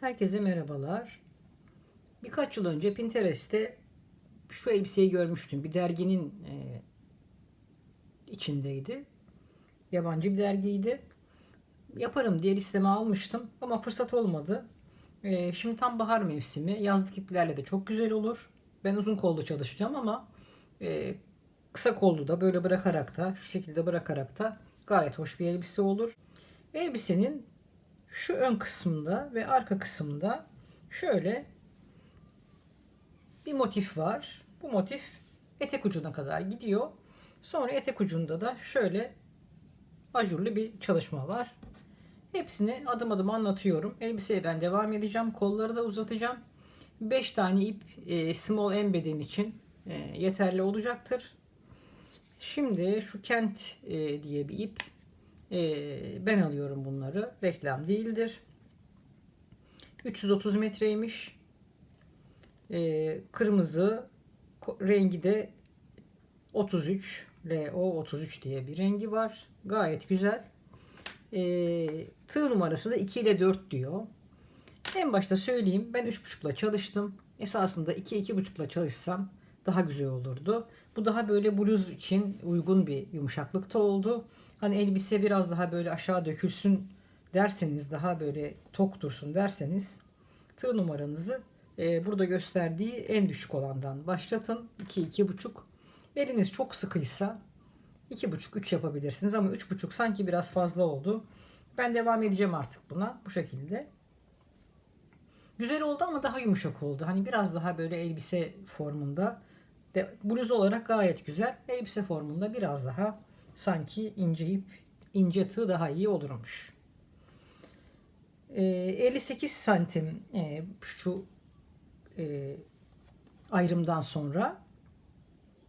Herkese merhabalar. Birkaç yıl önce Pinterest'te şu elbiseyi görmüştüm. Bir derginin içindeydi. Yabancı bir dergiydi. Yaparım diye listeme almıştım ama fırsat olmadı. Şimdi tam bahar mevsimi. Yazlık iplerle de çok güzel olur. Ben uzun kollu çalışacağım ama e, kısa kollu da böyle bırakarak da şu şekilde bırakarak da gayet hoş bir elbise olur. Elbisenin şu ön kısmında ve arka kısmında şöyle bir motif var. Bu motif etek ucuna kadar gidiyor. Sonra etek ucunda da şöyle ajurlu bir çalışma var. Hepsini adım adım anlatıyorum. Elbiseye ben devam edeceğim. Kolları da uzatacağım. 5 tane ip small M beden için yeterli olacaktır. Şimdi şu Kent diye bir ip. Ben alıyorum bunları. Reklam değildir. 330 metreymiş. Kırmızı rengi de 33 LO33 diye bir rengi var. Gayet güzel. Tığ numarası da 2 ile 4 diyor. En başta söyleyeyim, ben 3,5 ile çalıştım. Esasında 2-2,5 ile çalışsam daha güzel olurdu. Bu daha böyle bluz için uygun bir yumuşaklıkta oldu. Hani elbise biraz daha böyle aşağı dökülsün derseniz, daha böyle tok dursun derseniz tığ numaranızı burada gösterdiği en düşük olandan başlatın. 2-2,5. Eliniz çok sıkıysa 2,5-3 yapabilirsiniz ama 3,5 sanki biraz fazla oldu. Ben devam edeceğim artık buna bu şekilde. Güzel oldu ama daha yumuşak oldu. Hani biraz daha böyle elbise formunda. Bluz olarak gayet güzel. Elbise formunda biraz daha sanki ince ip, ince tığ daha iyi olurmuş. 58 santim şu ayrımdan sonra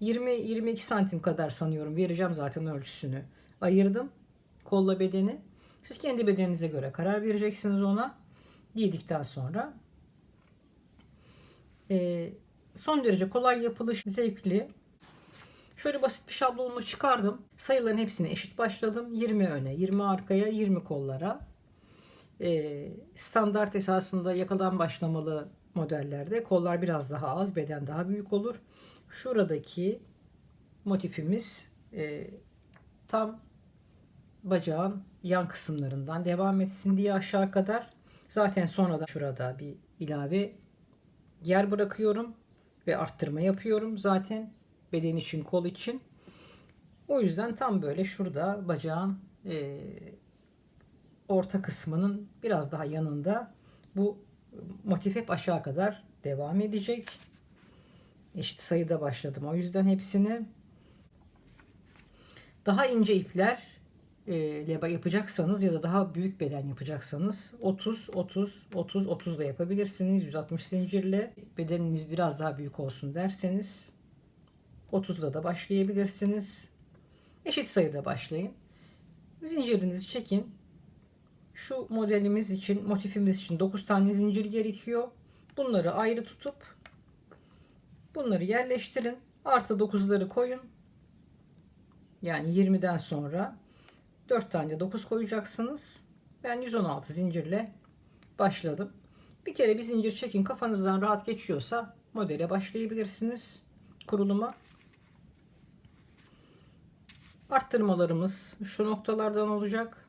20-22 santim kadar sanıyorum vereceğim zaten ölçüsünü. Ayırdım kolla bedeni. Siz kendi bedeninize göre karar vereceksiniz ona. Giydikten sonra. Son derece kolay yapılış, zevkli. Şöyle basit bir şablonunu çıkardım. Sayıların hepsini eşit başladım. 20 öne, 20 arkaya, 20 kollara. Standart esasında yakadan başlamalı modellerde kollar biraz daha az, beden daha büyük olur. Şuradaki motifimiz tam bacağın yan kısımlarından devam etsin diye aşağı kadar. Zaten sonra da şurada bir ilave yer bırakıyorum ve arttırma yapıyorum zaten beden için, kol için. O yüzden tam böyle şurada bacağın orta kısmının biraz daha yanında bu motif hep aşağı kadar devam edecek. Eşit sayıda başladım. O yüzden hepsini daha ince ipler ile yapacaksanız ya da daha büyük beden yapacaksanız 30 30 30 30 da yapabilirsiniz. 160 zincirle bedeniniz biraz daha büyük olsun derseniz 30'da da başlayabilirsiniz. Eşit sayıda başlayın. Zincirinizi çekin. Şu modelimiz için, motifimiz için 9 tane zincir gerekiyor. Bunları ayrı tutup bunları yerleştirin. Artı 9'ları koyun. Yani 20'den sonra 4 tane 9 koyacaksınız. Ben 116 zincirle başladım. Bir kere bir zincir çekin, kafanızdan rahat geçiyorsa modele başlayabilirsiniz. Kuruluma. Arttırmalarımız şu noktalardan olacak.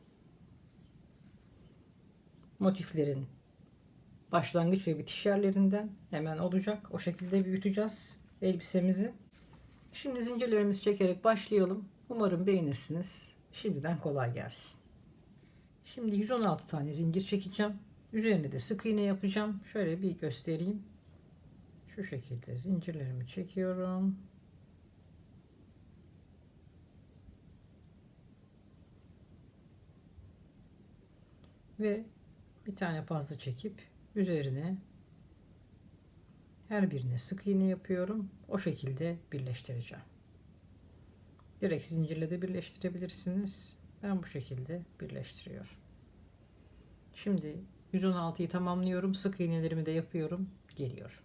Motiflerin başlangıç ve bitiş yerlerinden hemen olacak. O şekilde büyüteceğiz elbisemizi. Şimdi zincirlerimizi çekerek başlayalım. Umarım beğenirsiniz. Şimdiden kolay gelsin. Şimdi 116 tane zincir çekeceğim. Üzerine de sık iğne yapacağım. Şöyle bir göstereyim. Şu şekilde zincirlerimi çekiyorum. Ve bir tane fazla çekip üzerine her birine sık iğne yapıyorum. O şekilde birleştireceğim. Direkt zincirle de birleştirebilirsiniz. Ben bu şekilde birleştiriyorum. Şimdi 116'yı tamamlıyorum. Sık iğnelerimi de yapıyorum. Geliyorum.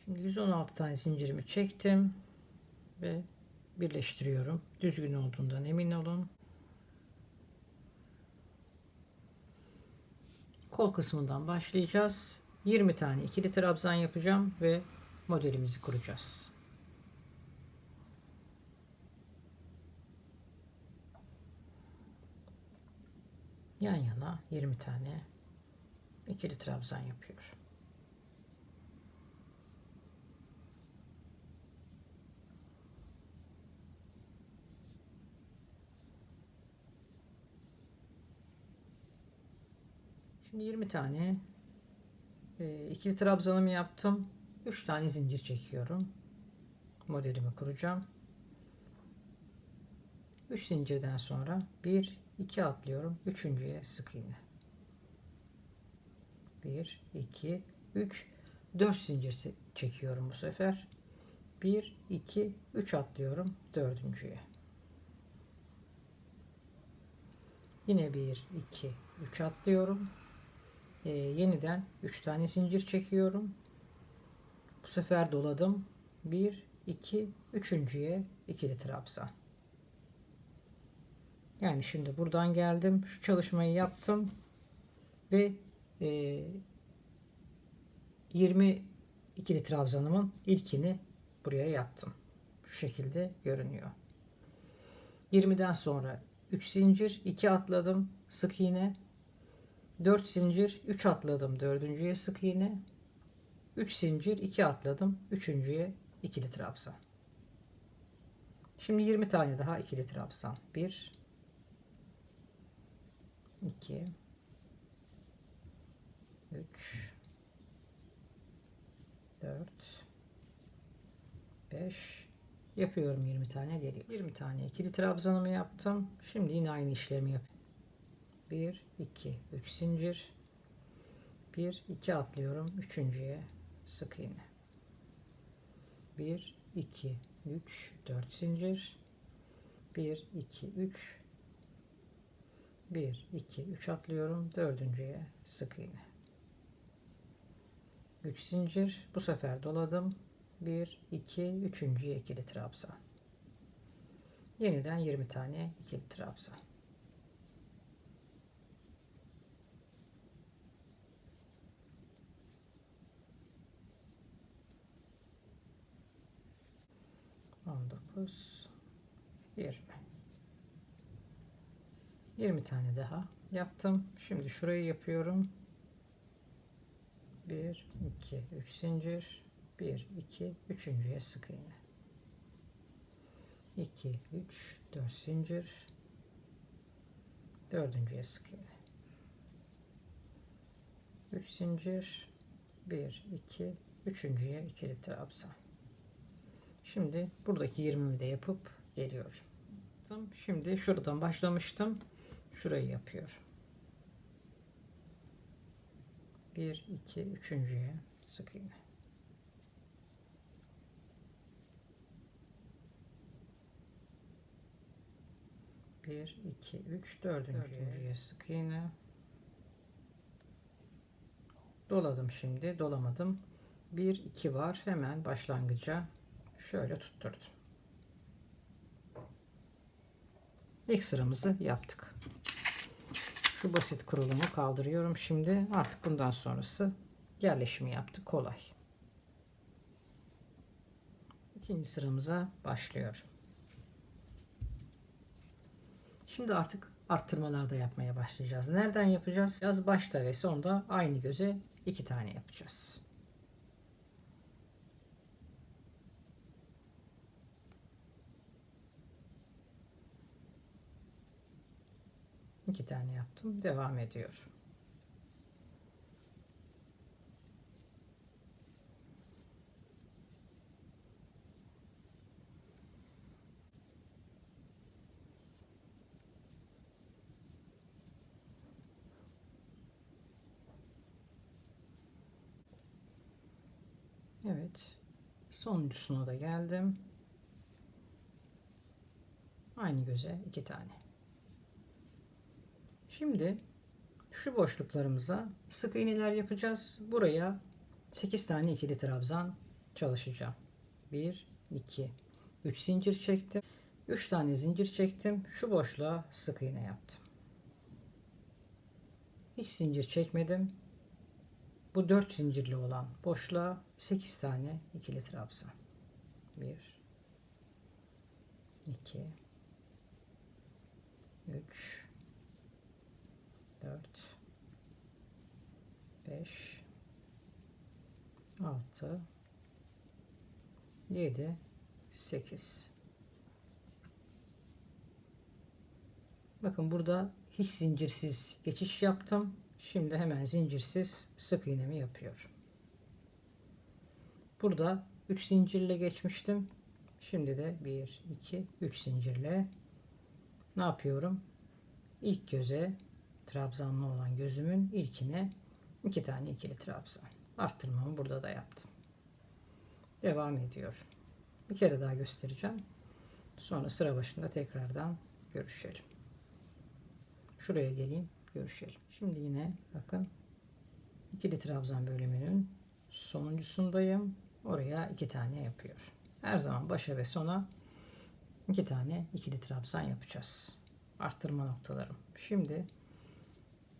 Şimdi 116 tane zincirimi çektim ve birleştiriyorum. Düzgün olduğundan emin olun. Kol kısmından başlayacağız. 20 tane ikili trabzan yapacağım ve modelimizi kuracağız. Yan yana 20 tane ikili trabzan yapıyorum. Şimdi 20 tane ikili trabzanımı yaptım. 3 tane zincir çekiyorum. Modelimi kuracağım. 3 zincirden sonra 1 2 atlıyorum. Üçüncüye sık iğne. 1 2 3 4 zincir çekiyorum bu sefer. 1 2 3 atlıyorum dördüncüye. Yine 1 2 3 atlıyorum. Yeniden 3 tane zincir çekiyorum. Bu sefer doladım. 1 2 üçüncüye ikili trabzan. Yani şimdi buradan geldim. Şu çalışmayı yaptım ve 20 ikili trabzanımın ilkini buraya yaptım. Şu şekilde görünüyor. 20'den sonra 3 zincir 2 atladım sık iğne, 4 zincir 3 atladım dördüncüye sık iğne, 3 zincir 2 atladım üçüncüye ikili trabzan. Şimdi 20 tane daha ikili trabzan. 1 2 3 4 5 yapıyorum, 20 tane geliyor. 20 tane ikili trabzanımı yaptım. Şimdi yine aynı işlemi yapıyorum. 1 2 3 zincir, 1 2 atlıyorum üçüncüye sık iğne, 1 2 3 4 zincir, 1 2 3 1 2 3 atlıyorum dördüncüye sık iğne, 3 zincir, bu sefer doladım, 1 2 üçüncüye ikili trabzan. Yeniden 20 tane ikili trabzan. On dokuz 20 tane daha yaptım. Şimdi şurayı yapıyorum. 1 2 3 zincir, 1 2 üçüncüye sık iğne, 2 3 4 zincir, dördüncüye sık iğne, 3 zincir, 1 2 üçüncüye ikili trabzan. Şimdi buradaki 20'mi de yapıp geliyorum. Şimdi şuradan başlamıştım. Şurayı yapıyorum. 1 2 üçüncüye sık iğne, 1 2 3 dördüncüye sık iğne, doladım. Şimdi dolamadım. 1 2 var, hemen başlangıca şöyle tutturdum. İlk sıramızı yaptık. Şu basit kurulumu kaldırıyorum. Şimdi artık bundan sonrası yerleşimi yaptık. Kolay. İkinci sıramıza başlıyorum. Şimdi artık arttırmalar da yapmaya başlayacağız. Nereden yapacağız? Biraz başta ve sonda aynı göze 2 tane yapacağız. İki tane yaptım. Devam ediyorum. Evet. Sonuncusuna da geldim. Aynı göze 2 tane. Şimdi şu boşluklarımıza sık iğneler yapacağız. Buraya 8 tane ikili trabzan çalışacağım. 1 2 3 zincir çektim. 3 tane zincir çektim. Şu boşluğa sık iğne yaptım. Hiç zincir çekmedim. Bu 4 zincirli olan boşluğa 8 tane ikili trabzan. 1 2 3 4 5 6 7 8. Bakın burada hiç zincirsiz geçiş yaptım. Şimdi hemen zincirsiz sık iğnemi yapıyorum. Burada 3 zincirle geçmiştim. Şimdi de 1 2 3 zincirle ne yapıyorum? İlk göze, trabzanlı olan gözümün ilkine 2 tane ikili trabzan. Arttırmamı burada da yaptım. Devam ediyorum. Bir kere daha göstereceğim. Sonra sıra başında tekrardan görüşelim. Şuraya geleyim, görüşelim. Şimdi yine bakın ikili trabzan bölümünün sonuncusundayım. Oraya 2 tane yapıyor. Her zaman başa ve sona 2 tane ikili trabzan yapacağız. Arttırma noktalarım. Şimdi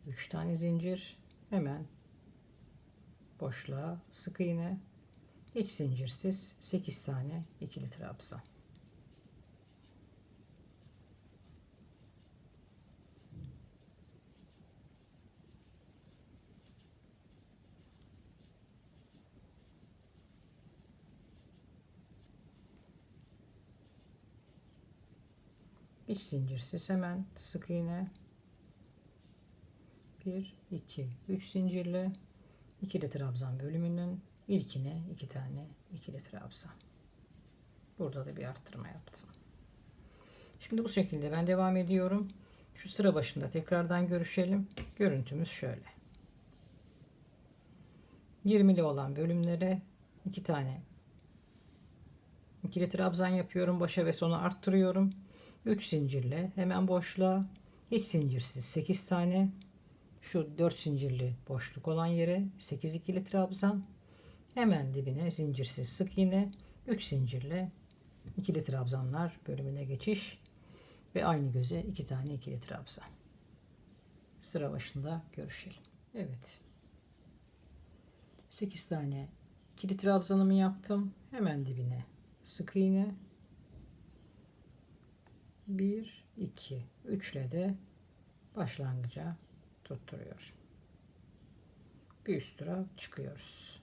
3 tane zincir, hemen boşluğa sık iğne, hiç zincirsiz 8 tane ikili trabzan. Hiç zincirsiz hemen sık iğne, 1 2 3 zincirle ikili trabzan bölümünün ilkine 2 tane ikili trabzan. Burada da bir arttırma yaptım. Şimdi bu şekilde ben devam ediyorum. Şu sıra başında tekrardan görüşelim. Görüntümüz şöyle. 20'li olan bölümlere 2 tane ikili trabzan yapıyorum. Başa ve sona arttırıyorum. 3 zincirle hemen boşluğa, hiç zincirsiz 8 tane, şu 4 zincirli boşluk olan yere 8 ikili trabzan, hemen dibine zincirsiz sık iğne, 3 zincirle ikili trabzanlar bölümüne geçiş ve aynı göze 2 tane ikili trabzan. Sıra başında görüşelim. Evet. 8 tane ikili trabzanımı yaptım. Hemen dibine sık iğne, 1 2 3 ile de başlangıca tutturuyorum. Bir üst tura çıkıyoruz.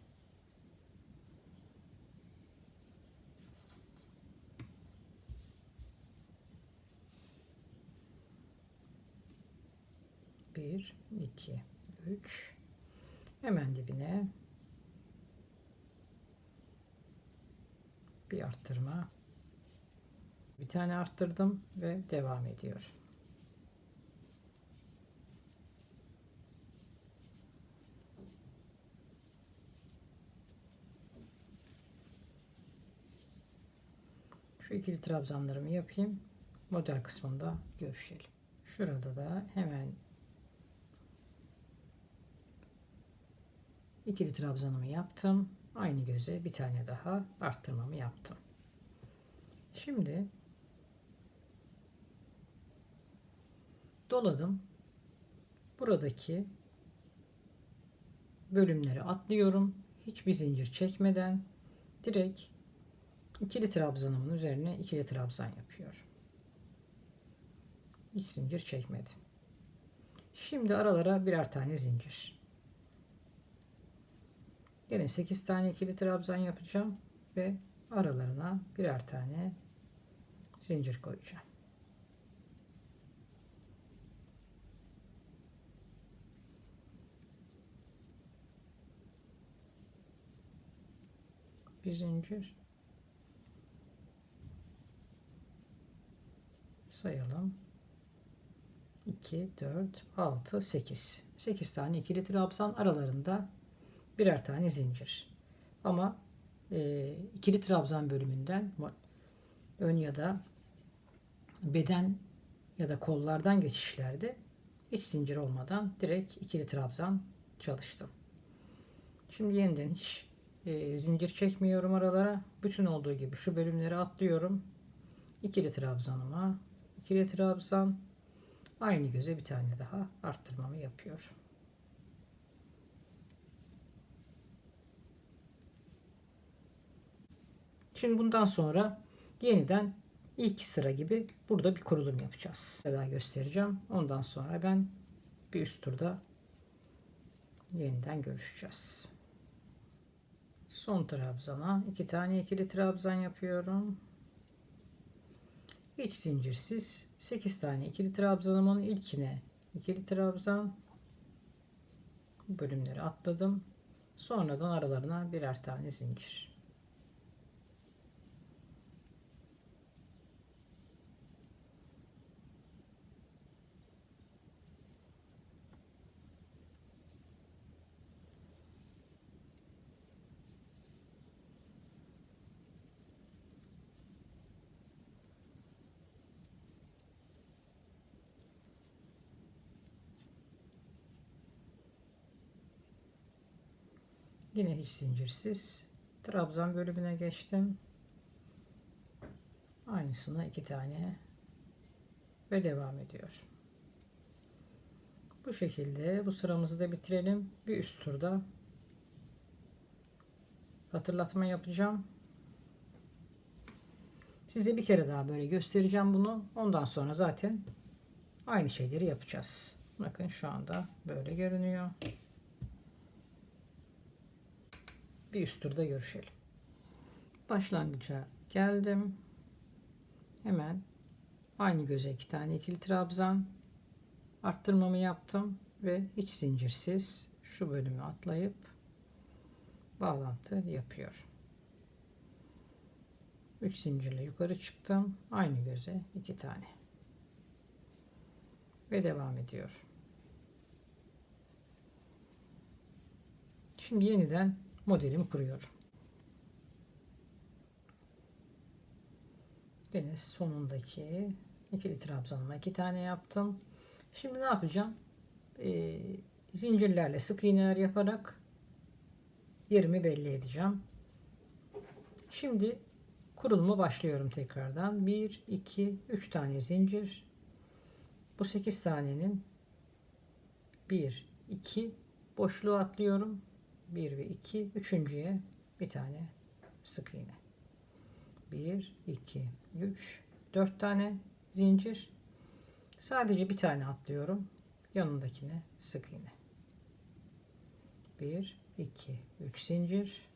Bir, iki, üç. Hemen dibine bir arttırma. Bir tane arttırdım ve devam ediyor. Şu ikili trabzanlarımı yapayım. Model kısmında görüşelim. Şurada da hemen ikili trabzanımı yaptım. Aynı göze bir tane daha arttırmamı yaptım. Şimdi doladım. Buradaki bölümleri atlıyorum. Hiçbir zincir çekmeden direkt ikili trabzanımın üzerine ikili trabzan yapıyorum. Hiç zincir çekmedim. Şimdi aralara birer tane zincir. Yine 8 tane ikili trabzan yapacağım ve aralarına birer tane zincir koyacağım. Bir zincir sayalım. 2 4 6 8. 8 tane ikili trabzan, aralarında birer tane zincir. Ama ikili trabzan bölümünden ön ya da beden ya da kollardan geçişlerde hiç zincir olmadan direkt ikili trabzan çalıştım. Şimdi yeniden hiç zincir çekmiyorum aralara. Bütün olduğu gibi şu bölümleri atlıyorum. İkili trabzanıma ikili trabzan, aynı göze bir tane daha arttırmamı yapıyorum. Şimdi bundan sonra yeniden ilk sıra gibi burada bir kurulum yapacağız. Bir daha göstereceğim. Ondan sonra ben bir üst turda yeniden görüşeceğiz. Son trabzana 2 tane ikili trabzan yapıyorum. Hiç zincirsiz 8 tane ikili trabzanımın ilkine ikili trabzan, bölümleri atladım. Sonradan aralarına birer tane zincir. Yine hiç zincirsiz trabzan bölümüne geçtim. Aynısını 2 tane ve devam ediyor. Bu şekilde bu sıramızı da bitirelim. Bir üst turda hatırlatma yapacağım. Size bir kere daha böyle göstereceğim bunu. Ondan sonra zaten aynı şeyleri yapacağız. Bakın şu anda böyle görünüyor. Bir üst turda görüşelim. Başlangıca geldim. Hemen aynı göze 2 tane ikili trabzan, arttırmamı yaptım ve hiç zincirsiz şu bölümü atlayıp bağlantı yapıyor. 3 zincirle yukarı çıktım. Aynı göze 2 tane ve devam ediyor. Şimdi yeniden modelimi kuruyorum. Yine sonundaki ikili trabzanıma 2 tane yaptım. Şimdi ne yapacağım? Zincirlerle sık iğneler yaparak yerimi belli edeceğim. Şimdi kuruluma başlıyorum tekrardan. 1, 2, 3 tane zincir. Bu 8 tanenin 1, 2 boşluğu atlıyorum. 1 ve 2. Üçüncüye bir tane sık iğne. 1, 2, 3, 4 tane zincir. Sadece bir tane atlıyorum. Yanındakine sık iğne. 1, 2, 3 zincir.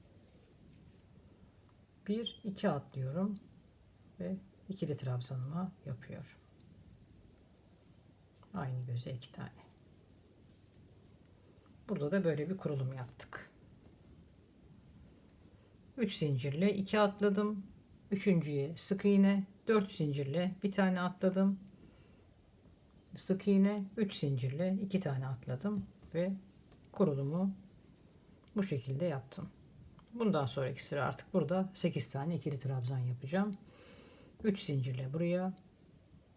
1, 2 atlıyorum ve ikili trabzanıma yapıyorum. Aynı göze 2 tane. Burada da böyle bir kurulum yaptık. 3 zincirle 2 atladım. Üçüncüye sık iğne. 4 zincirle bir tane atladım. Sık iğne. 3 zincirle 2 tane atladım ve kurulumu bu şekilde yaptım. Bundan sonraki sıra artık burada 8 tane ikili trabzan yapacağım. 3 zincirle buraya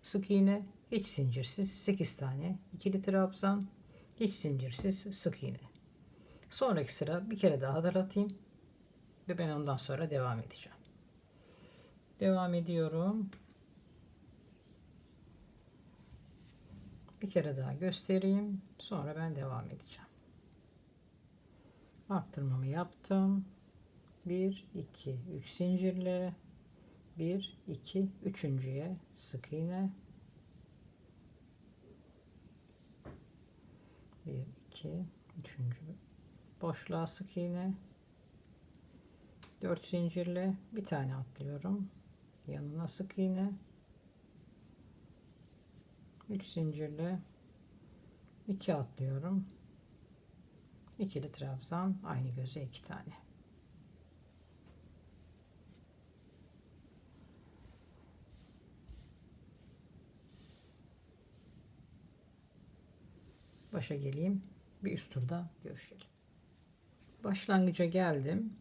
sık iğne, hiç zincirsiz 8 tane ikili trabzan, hiç zincirsiz sık iğne. Sonraki sıra bir kere daha hatırlatayım ve ben ondan sonra devam edeceğim. Devam ediyorum. Bir kere daha göstereyim. Sonra ben devam edeceğim. Arttırmamı yaptım. 1, 2, 3 zincirle 1, 2, üçüncüye sık iğne. 1, 2, üçüncü boşluğa sık iğne. 4 zincirle bir tane atlıyorum. Yanına sık iğne. 3 zincirle 2 atlıyorum. İkili trabzan, aynı göze 2 tane. Başa geleyim. Bir üst turda görüşelim. Başlangıca geldim.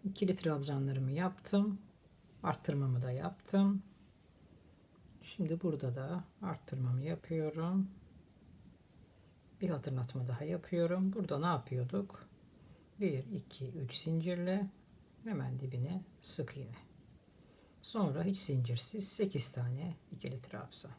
İkili trabzanlarımı yaptım. Arttırmamı da yaptım. Şimdi burada da arttırmamı yapıyorum. Bir hatırlatma daha yapıyorum. Burada ne yapıyorduk? 1, 2, 3 zincirle hemen dibine sık iğne. Sonra hiç zincirsiz 8 tane ikili trabzan.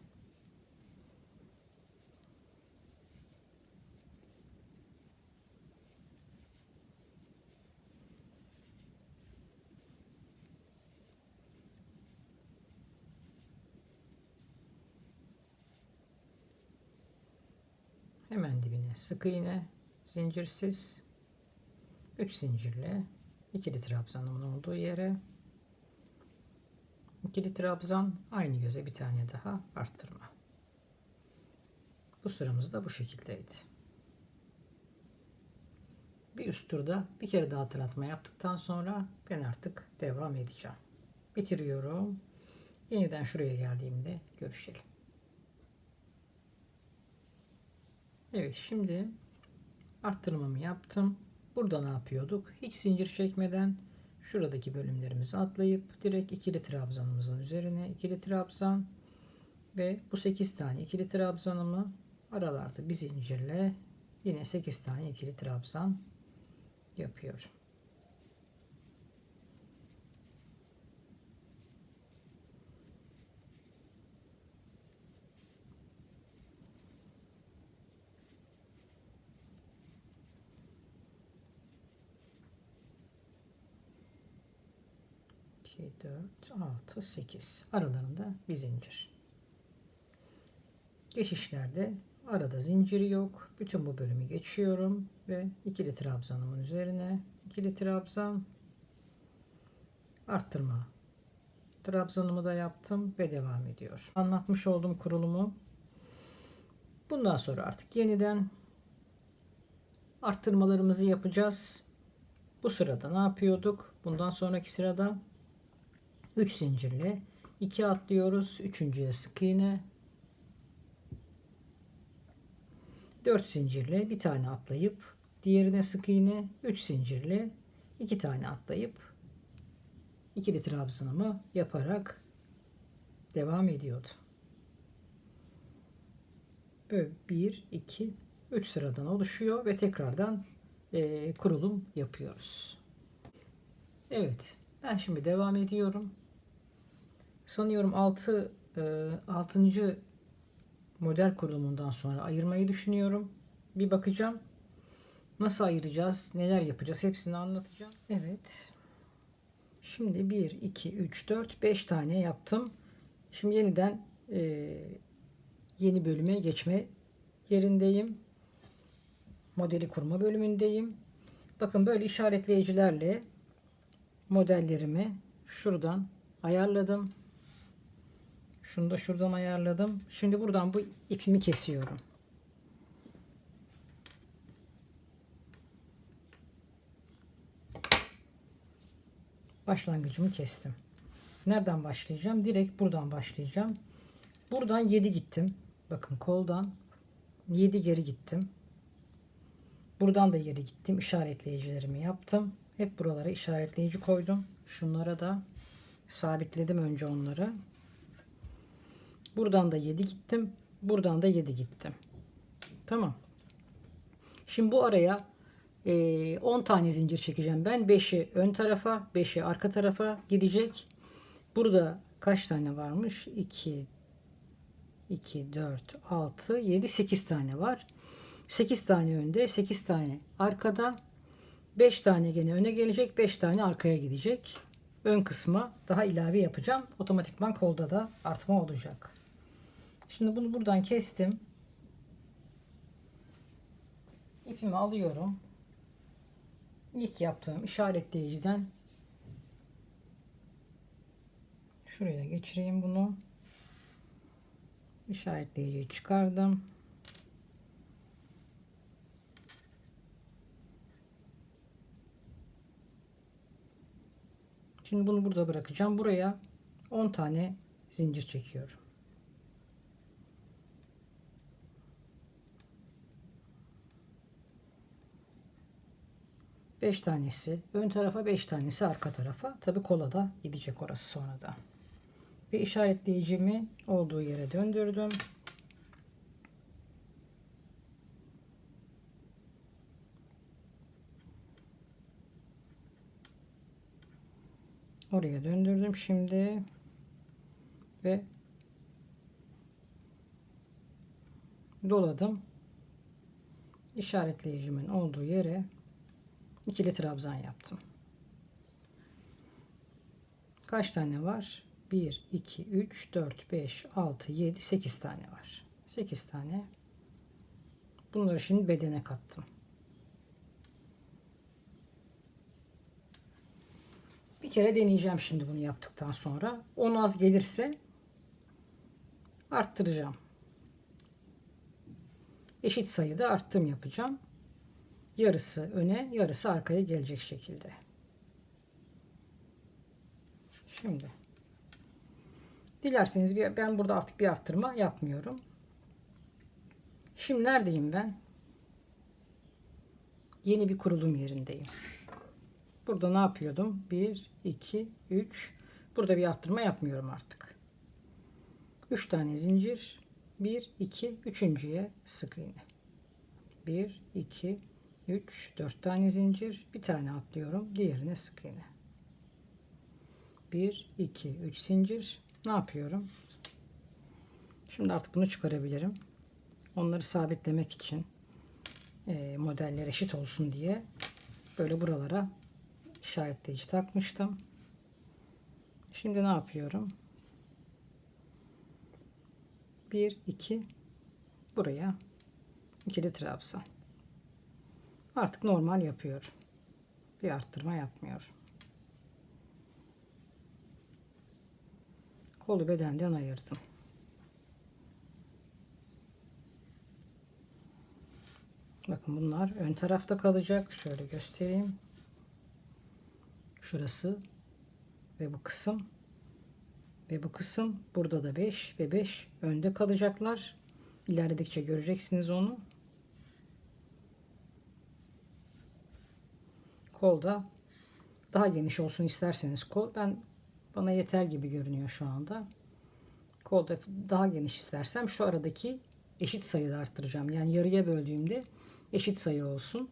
Hemen dibine sık iğne, zincirsiz, 3 zincirle ikili trabzanımın olduğu yere ikili trabzan, aynı göze bir tane daha arttırma. Bu sıramız da bu şekildeydi. Bir üst turda bir kere daha hatırlatma yaptıktan sonra ben artık devam edeceğim. Bitiriyorum. Yeniden şuraya geldiğimde görüşelim. Evet, şimdi arttırmamı yaptım. Burada ne yapıyorduk? Hiç zincir çekmeden şuradaki bölümlerimizi atlayıp direkt ikili trabzanımızın üzerine ikili trabzan ve bu 8 tane ikili trabzanımı aralarda bir zincirle yine 8 tane ikili trabzan yapıyorum. İki, 4, 6, 8 aralarında bir zincir. Geçişlerde arada zinciri yok. Bütün bu bölümü geçiyorum ve ikili trabzanımın üzerine ikili trabzan, arttırma trabzanımı da yaptım ve devam ediyor. Anlatmış olduğum kurulumu bundan sonra artık yeniden arttırmalarımızı yapacağız. Bu sırada ne yapıyorduk? Bundan sonraki sırada 3 zincirle 2 atlıyoruz. Üçüncüye sık iğne, 4 zincirle bir tane atlayıp diğerine sık iğne, 3 zincirle 2 tane atlayıp ikili trabzanımı yaparak devam ediyordum. Böyle 1, 2, 3 sıradan oluşuyor ve tekrardan kurulum yapıyoruz. Evet, ben şimdi devam ediyorum. Sanıyorum 6. Model kurulumundan sonra ayırmayı düşünüyorum. Bir bakacağım. Nasıl ayıracağız, neler yapacağız hepsini anlatacağım. Evet. Şimdi 1, 2, 3, 4, 5 tane yaptım. Şimdi yeniden yeni bölüme geçme yerindeyim. Modeli kurma bölümündeyim. Bakın böyle işaretleyicilerle modellerimi şuradan ayarladım. Şunu da şuradan ayarladım. Şimdi buradan bu ipimi kesiyorum. Başlangıcımı kestim. Nereden başlayacağım? Direkt buradan başlayacağım. Buradan 7 gittim. Bakın koldan 7 geri gittim. Buradan da 7 gittim. İşaretleyicilerimi yaptım. Hep buralara işaretleyici koydum. Şunlara da sabitledim önce onları. Buradan da 7 gittim. Buradan da 7 gittim. Tamam. Şimdi bu araya 10 tane zincir çekeceğim ben. 5'i ön tarafa, 5'i arka tarafa gidecek. Burada kaç tane varmış? 2, 4, 6, 7, 8 tane var. 8 tane önde, 8 tane arkada. 5 tane gene öne gelecek, 5 tane arkaya gidecek. Ön kısma daha ilave yapacağım. Otomatikman kolda da artma olacak. Şimdi bunu buradan kestim. İpimi alıyorum. İlk yaptığım işaretleyiciden şuraya geçireyim bunu. İşaretleyiciyi çıkardım. Şimdi bunu burada bırakacağım. Buraya 10 tane zincir çekiyorum. Beş tanesi ön tarafa, 5 tanesi arka tarafa. Tabi kola da gidecek orası sonra da. Ve işaretleyicimi olduğu yere döndürdüm. Oraya döndürdüm şimdi ve doladım. İşaretleyicimin olduğu yere ikili trabzan yaptım. Kaç tane var? 1, 2, 3, 4, 5, 6, 7, 8 tane var. 8 tane Bunları şimdi bedene kattım. Bir kere deneyeceğim şimdi bunu yaptıktan sonra. 10 az gelirse arttıracağım. Eşit sayıda arttırım yapacağım. Yarısı öne, yarısı arkaya gelecek şekilde. Şimdi dilerseniz ben burada artık bir arttırma yapmıyorum. Şimdi neredeyim ben? Yeni bir kurulum yerindeyim. Burada ne yapıyordum? 1, 2, 3. Burada bir arttırma yapmıyorum artık. 3 tane zincir. 1, 2, üçüncüye sık iğne. 1, 2, 3, 4 tane zincir. Bir tane atlıyorum. Diğerine sık iğne. 1, 2, 3 zincir. Ne yapıyorum? Şimdi artık bunu çıkarabilirim. Onları sabitlemek için modeller eşit olsun diye böyle buralara işaretleyici takmıştım. Şimdi ne yapıyorum? 1, 2 buraya ikili trabzan. Artık normal yapıyorum. Bir arttırma yapmıyorum. Kolu bedenden ayırdım. Bakın bunlar ön tarafta kalacak. Şöyle göstereyim. Şurası ve bu kısım ve bu kısım, burada da 5 ve 5 önde kalacaklar. İlerledikçe göreceksiniz onu. Kolda daha geniş olsun isterseniz kol, bana yeter gibi görünüyor şu anda. Kolda daha geniş istersem şu aradaki eşit sayıda arttıracağım. Yani yarıya böldüğümde eşit sayı olsun.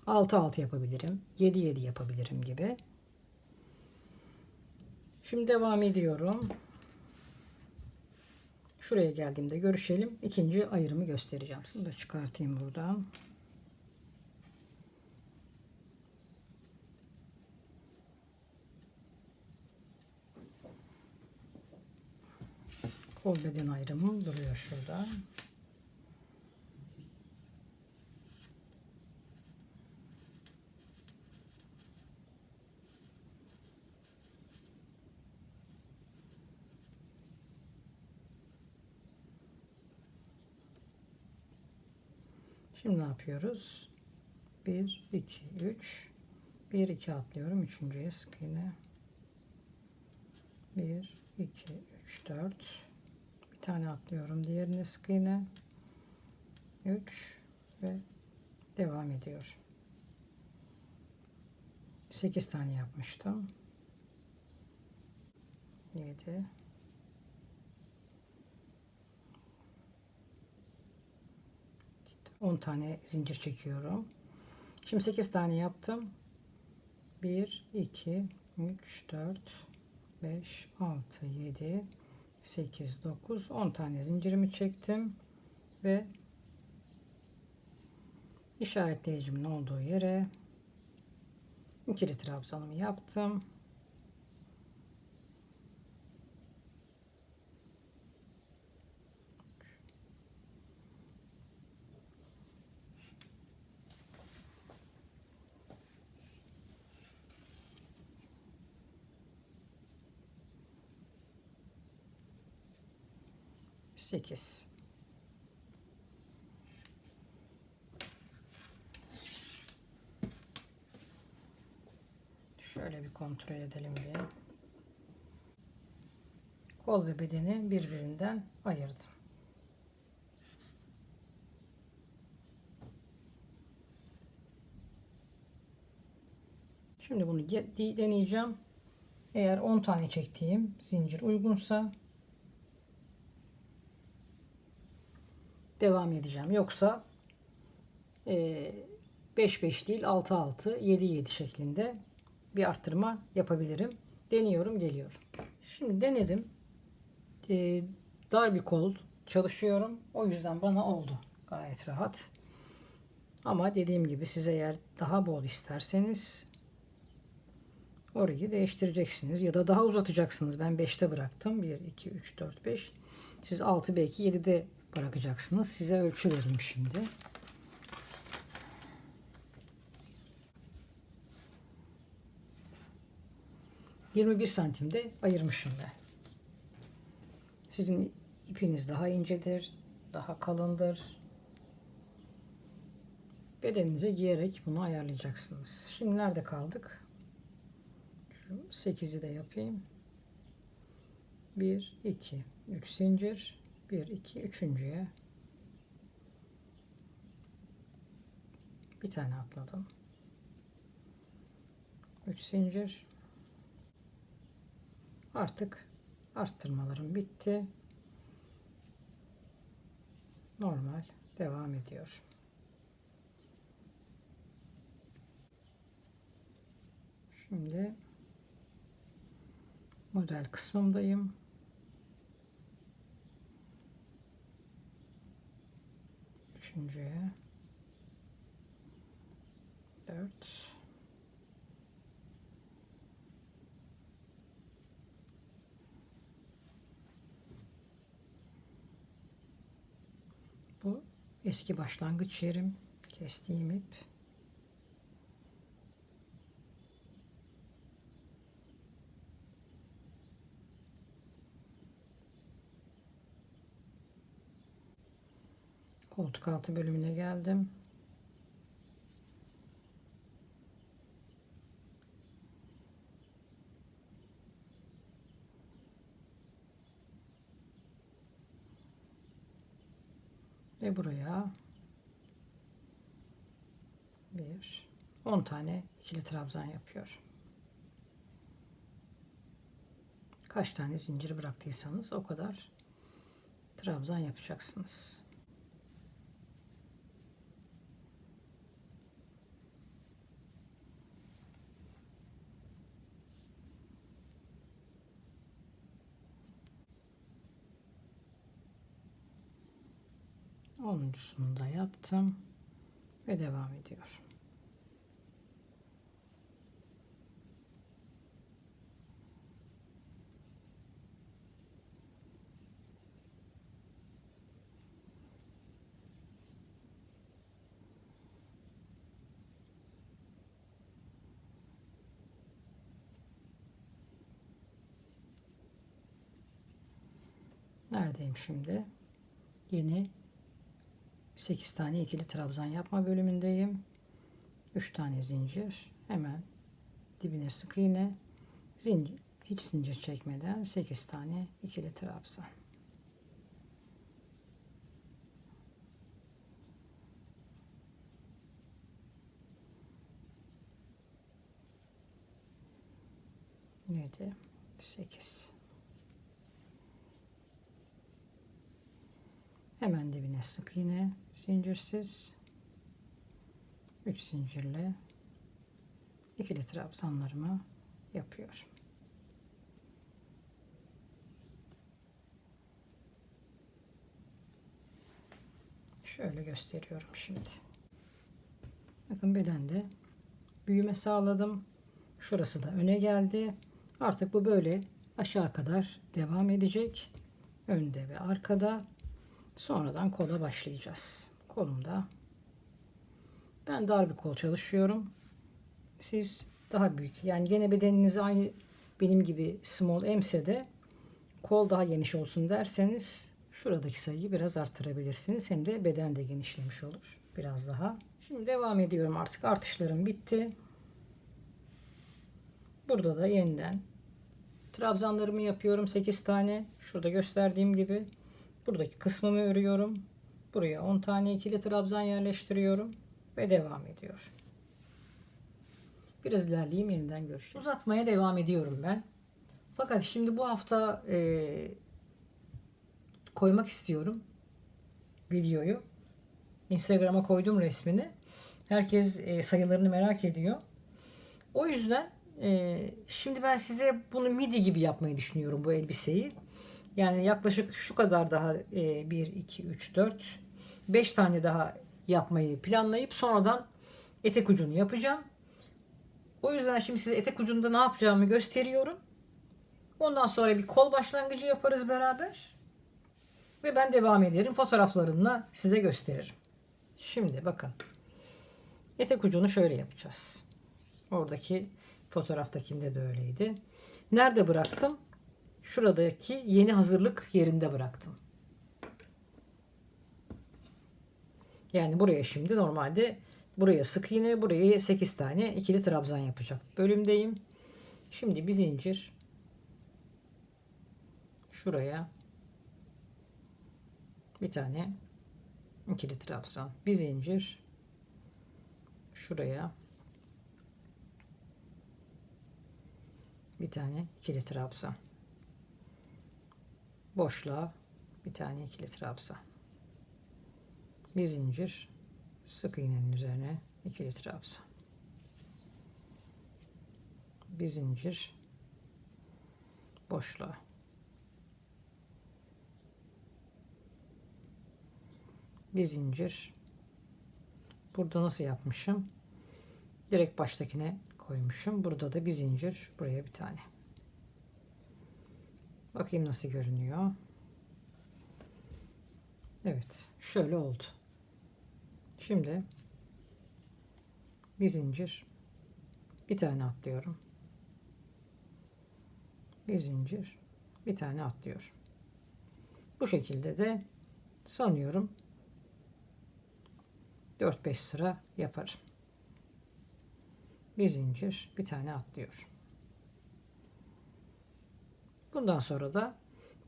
6 6 yapabilirim. 7 7 yapabilirim gibi. Şimdi devam ediyorum. Şuraya geldiğimde görüşelim. İkinci ayrımı göstereceğim. Bunu da çıkartayım buradan. Kol beden ayrımım duruyor şurada. Şimdi ne yapıyoruz? 1 2 3 1 2 atlıyorum. Üçüncüye sık iğne. 1 2 3 4 bir tane atlıyorum. Diğerine sık iğne. 3 ve devam ediyor. 8 tane yapmıştım. 7 10 tane zincir çekiyorum. Şimdi 8 tane yaptım. 1 2 3 4 5 6 7 8 9 10 tane zincirimi çektim ve işaretleyicimin olduğu yere ikili trabzanımı yaptım. Sekiz. Şöyle bir kontrol edelim bir. Kol ve bedeni birbirinden ayırdım. Şimdi bunu deneyeceğim. Eğer 10 tane çektiğim zincir uygunsa devam edeceğim. Yoksa 5 5 değil 6 6 7 7 şeklinde bir arttırma yapabilirim. Deniyorum, geliyorum. Şimdi denedim. Dar bir kol çalışıyorum. O yüzden bana oldu. Gayet rahat. Ama dediğim gibi siz eğer daha bol isterseniz orayı değiştireceksiniz ya da daha uzatacaksınız. Ben 5'te bıraktım. 1 2 3 4 5. Siz 6 belki 7'de bırakacaksınız. Size ölçü vereyim şimdi. ...21 santimde ayırmışım ben. Sizin ipiniz daha incedir, daha kalındır. Bedeninize giyerek bunu ayarlayacaksınız. Şimdi nerede kaldık? Şu 8'i de yapayım. 1, 2, 3 zincir. 1, 2, üçüncüye bir tane atladım. 3 zincir. Artık arttırmalarım bitti. Normal devam ediyor. Şimdi model kısmındayım. Üçüncüye 4, bu eski başlangıç yerim, kestiğim ip. Koltuk altı bölümüne geldim. Ve buraya 10 tane ikili trabzan yapıyor. Kaç tane zincir bıraktıysanız o kadar trabzan yapacaksınız. Onuncusunu da yaptım ve devam ediyor. Neredeyim şimdi? Yeni 8 tane ikili trabzan yapma bölümündeyim. 3 tane zincir. Hemen dibine sık iğne. Zincir, hiç zincir çekmeden 8 tane ikili trabzan. Neydi? 8. Hemen dibine sık iğne, zincirsiz 3 zincirle ikili trabzanlarımı yapıyorum. Şöyle gösteriyorum şimdi. Bakın bedende büyüme sağladım. Şurası da öne geldi. Artık bu böyle aşağı kadar devam edecek. Önde ve arkada. Sonradan kola başlayacağız. Kolumda ben dar bir kol çalışıyorum. Siz daha büyük. Yani gene bedeniniz aynı benim gibi small M'se de kol daha geniş olsun derseniz şuradaki sayıyı biraz arttırabilirsiniz. Hem de beden de genişlemiş olur. Biraz daha. Şimdi devam ediyorum artık. Artışlarım bitti. Burada da yeniden trabzanlarımı yapıyorum. 8 tane. Şurada gösterdiğim gibi. Buradaki kısmımı örüyorum. Buraya 10 tane ikili trabzan yerleştiriyorum. Ve devam ediyor. Biraz ilerleyeyim, yeniden görüşürüz. Uzatmaya devam ediyorum ben. Fakat şimdi bu hafta koymak istiyorum videoyu. Instagram'a koydum resmini. Herkes sayılarını merak ediyor. O yüzden şimdi ben size bunu midi gibi yapmayı düşünüyorum bu elbiseyi. Yani yaklaşık şu kadar daha 1, 2, 3, 4, 5 tane daha yapmayı planlayıp sonradan etek ucunu yapacağım. O yüzden şimdi size etek ucunda ne yapacağımı gösteriyorum. Ondan sonra bir kol başlangıcı yaparız beraber. Ve ben devam ederim. Fotoğraflarını size gösteririm. Şimdi bakın. Etek ucunu şöyle yapacağız. Oradaki fotoğraftakinde de öyleydi. Nerede bıraktım? Şuradaki yeni hazırlık yerinde bıraktım. Yani buraya şimdi normalde buraya sık iğne, buraya 8 tane ikili trabzan yapacak bölümdeyim. Şimdi bir zincir şuraya bir tane ikili trabzan, bir zincir şuraya bir tane ikili trabzan, boşluğa bir tane ikili trabzan, bir zincir sık iğnenin üzerine ikili trabzan, bir zincir boşluğa, bir zincir. Burada nasıl yapmışım? Direkt baştakine koymuşum. Burada da bir zincir, buraya bir tane. Bakayım nasıl görünüyor. Evet, şöyle oldu. Şimdi bir zincir, bir tane atlıyorum. Bir zincir, bir tane atlıyorum. Bu şekilde de sanıyorum 4-5 sıra yaparım. Bir zincir, bir tane atlıyorum. Bundan sonra da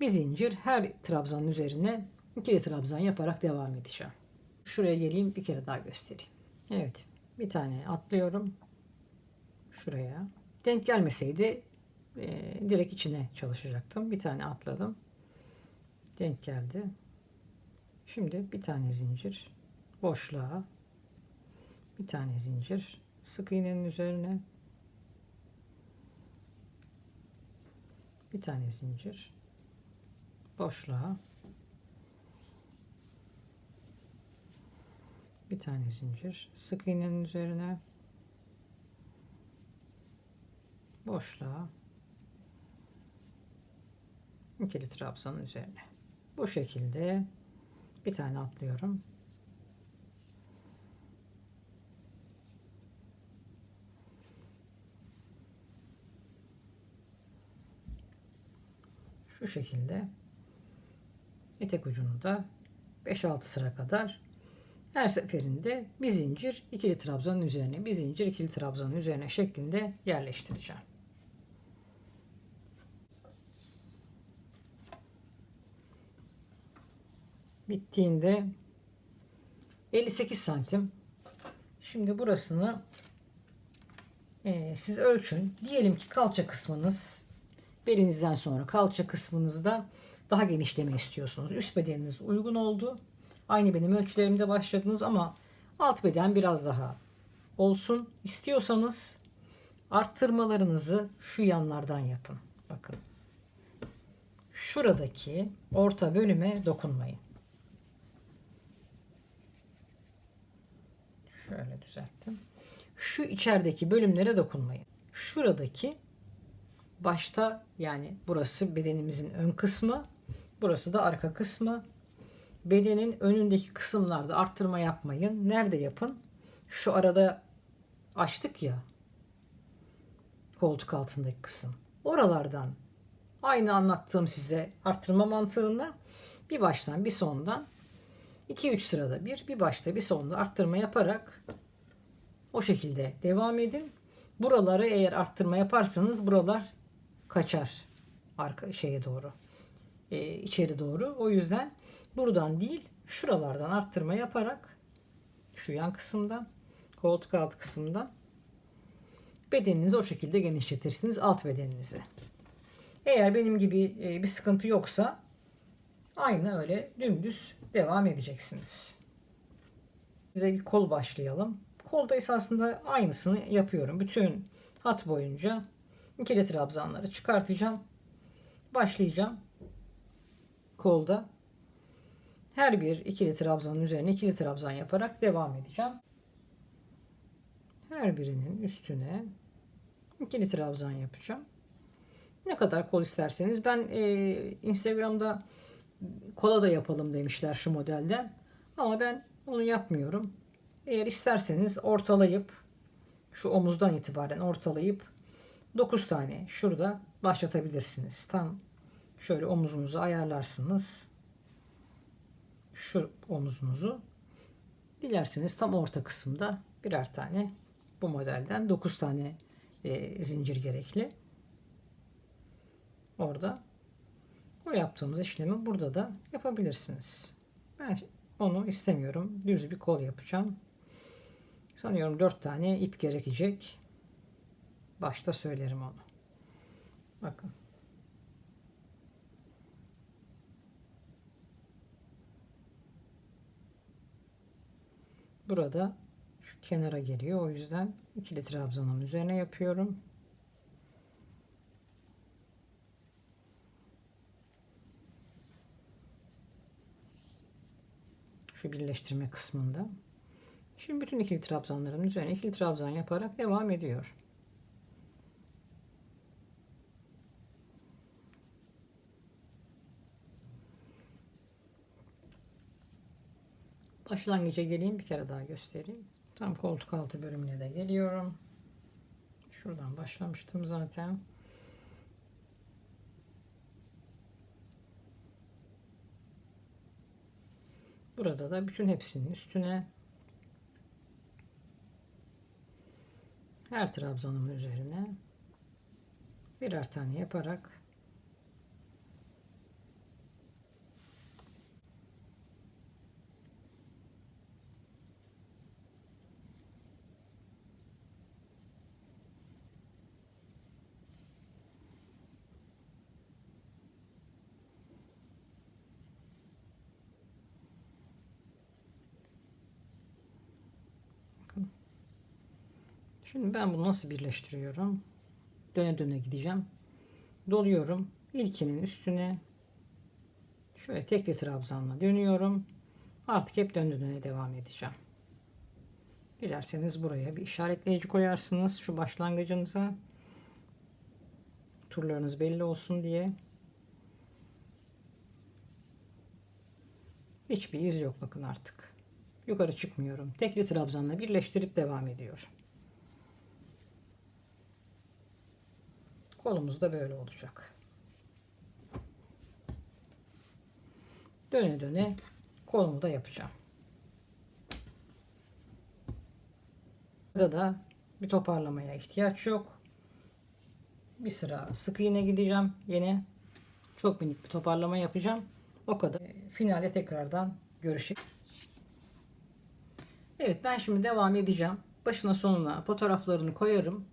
bir zincir her trabzanın üzerine ikili trabzan yaparak devam edeceğim. Şuraya geleyim, bir kere daha göstereyim. Evet, bir tane atlıyorum şuraya. Denk gelmeseydi direkt içine çalışacaktım. Bir tane atladım. Denk geldi. Şimdi bir tane zincir boşluğa, bir tane zincir sık iğnenin üzerine, bir tane zincir boşluğa, bir tane zincir sık iğnenin üzerine, boşluğa, ikili trabzanın üzerine. Bu şekilde bir tane atlıyorum. Şu şekilde etek ucunu da 5-6 sıra kadar her seferinde bir zincir ikili trabzanın üzerine, bir zincir ikili trabzanın üzerine şeklinde yerleştireceğim. Bittiğinde 58 santim. Şimdi burasını siz ölçün. Diyelim ki kalça kısmınız belinizden sonra kalça kısmınızda daha genişleme istiyorsunuz. Üst bedeniniz uygun oldu. Aynı benim ölçülerimde başladınız ama alt beden biraz daha olsun istiyorsanız arttırmalarınızı şu yanlardan yapın. Bakın. Şuradaki orta bölüme dokunmayın. Şöyle düzelttim. Şu içerideki bölümlere dokunmayın. Şuradaki başta, yani burası bedenimizin ön kısmı, burası da arka kısmı. Bedenin önündeki kısımlarda arttırma yapmayın. Nerede yapın? Şu arada açtık ya, koltuk altındaki kısım. Oralardan aynı anlattığım size arttırma mantığına bir baştan bir sondan 2-3 sırada bir başta bir sonda arttırma yaparak o şekilde devam edin. Buraları eğer arttırma yaparsanız buralar kaçar arka şeye doğru, içeri doğru. O yüzden buradan değil, şuralardan arttırma yaparak şu yan kısımdan, koltuk altı kısımdan bedeninizi o şekilde genişletirsiniz, alt bedeninizi. Eğer benim gibi bir sıkıntı yoksa aynı öyle dümdüz devam edeceksiniz. Size bir kol başlayalım. Kolda esasında aynısını yapıyorum. Bütün hat boyunca ikili trabzanları çıkartacağım. Başlayacağım. Kolda her bir ikili trabzanın üzerine ikili trabzan yaparak devam edeceğim. Her birinin üstüne ikili trabzan yapacağım. Ne kadar kol isterseniz, ben Instagram'da kola da yapalım demişler şu modelden. Ama ben onu yapmıyorum. Eğer isterseniz ortalayıp şu omuzdan itibaren ortalayıp 9 tane şurada başlatabilirsiniz. Tam şöyle omuzunuzu ayarlarsınız. Şu omuzunuzu. Dilerseniz tam orta kısımda birer tane bu modelden 9 tane zincir gerekli. Orada o yaptığımız işlemi burada da yapabilirsiniz. Ben onu istemiyorum. Düz bir kol yapacağım. Sanıyorum 4 tane ip gerekecek. Başta söylerim onu. Bakın. Burada şu kenara geliyor. O yüzden ikili trabzanın üzerine yapıyorum. Şu birleştirme kısmında. Şimdi bütün ikili trabzanların üzerine ikili trabzan yaparak devam ediyor. Başlangıca geleyim, bir kere daha göstereyim. Tam koltuk altı bölümüne de geliyorum. Şuradan başlamıştım zaten. Burada da bütün hepsinin üstüne her trabzanın üzerine birer tane yaparak şimdi ben bunu nasıl birleştiriyorum? Döne döne gideceğim. Doluyorum. İlkinin üstüne şöyle tekli trabzanla dönüyorum. Artık hep döne döne devam edeceğim. Dilerseniz buraya bir işaretleyici koyarsınız şu başlangıcınıza. Turlarınız belli olsun diye. Hiçbir iz yok bakın artık. Yukarı çıkmıyorum. Tekli trabzanla birleştirip devam ediyor. Kolumuz da böyle olacak. Döne döne kolumu da yapacağım. Burada da bir toparlamaya ihtiyaç yok. Bir sıra sık iğne gideceğim. Yine çok minik bir toparlama yapacağım. O kadar. Finale tekrardan görüşelim. Evet, ben şimdi devam edeceğim. Başına sonuna fotoğraflarını koyarım.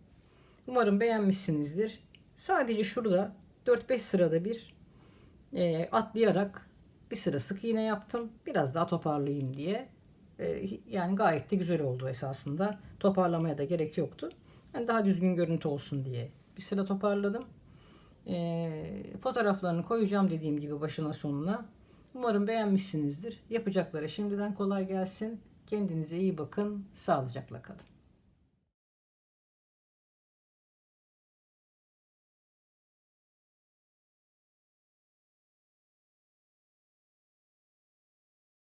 Umarım beğenmişsinizdir. Sadece şurada 4-5 sırada bir atlayarak bir sıra sık iğne yaptım. Biraz daha toparlayayım diye. Yani gayet de güzel oldu esasında. Toparlamaya da gerek yoktu. Yani daha düzgün görüntü olsun diye bir sıra toparladım. Fotoğraflarını koyacağım dediğim gibi başına sonuna. Umarım beğenmişsinizdir. Yapacaklara şimdiden kolay gelsin. Kendinize iyi bakın. Sağlıcakla kalın.